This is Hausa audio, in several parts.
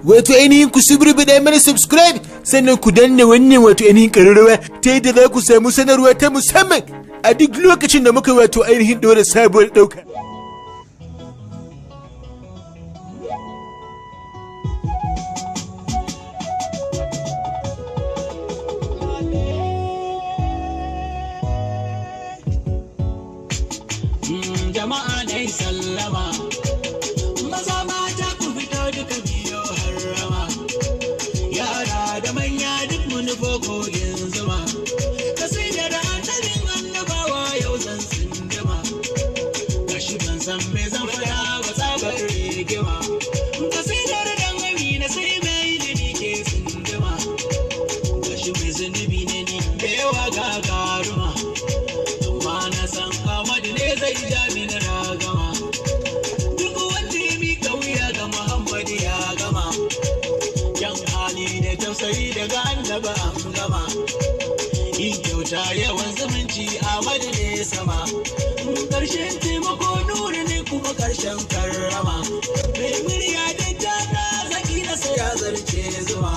Wato ainihin ku suburbuɗa mana subscribe sannan ku danna wannan wato ainihin ƙararrawa ta yadda za ku samu sanarwa ta musamman a duk lokacin da muka wato ainihin ɗora sabuwar ɗauka. Jama'a dai sallama, maza mata ku fito duka biyo harrama, yara da manya duk mun kogin zuma, kasidar annabin annabawa yau zan tsindima, gashi ban san me zan fada ba tsabar rigima, kasidar dan amina sai mai ilimi ke tsindima, gashi mai zunubi ne ni da yawa gagaruma, amma na san Ahmadu ne zai ja min ragama, duk wanda ya mika wuya ga Muhammadu ya gama, yan hali da tausayi daga annaba an gama, yin kyauta yawan zumunci Ahmadu ne sama, ƙarshen taimako nuri ne kuma ƙarshen karrama, mai murya da jana zaki na sai ya zarce zuma,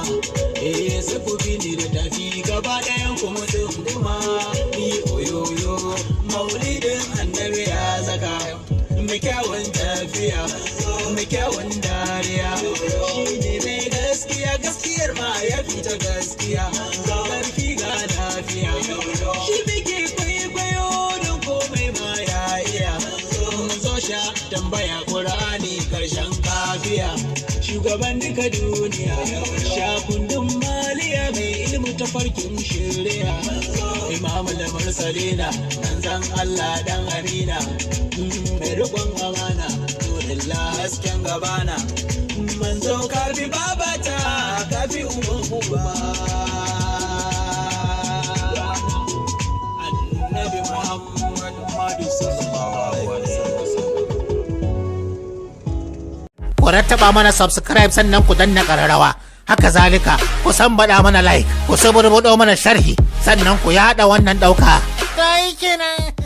su kufi ni da tafi gaba ɗayan kuma duma, ni oyoyo maulidin annabi ya zaka, mai kyawun tafiya mai kyawun dariya, shi ne mai gaskiya gaskiyar ma ya fita gaskiya, ga ƙarfi ga lafiya, shi muke kwaikwayo don komai ma ya iya, zo sha tambaya ƙur'ani ƙarshen kafiya, shugaban duka duniya, sha kundin maliya mai ilimin tafarkin shirya, imamul mursalina manzan Allah dan amina, mai riƙon amana nurillah hasken gabana, manzo kafi babata kafi uba, annabi Muhammadu sallallahu alaihi wasallam. Ku rattaba mana subscribe sannan ku danna ƙararrawa, haka zalika ku san bada mana like, ku suburbuɗo mana sharhi sannan ku yaɗa wannan ɗauka. Kai kenan.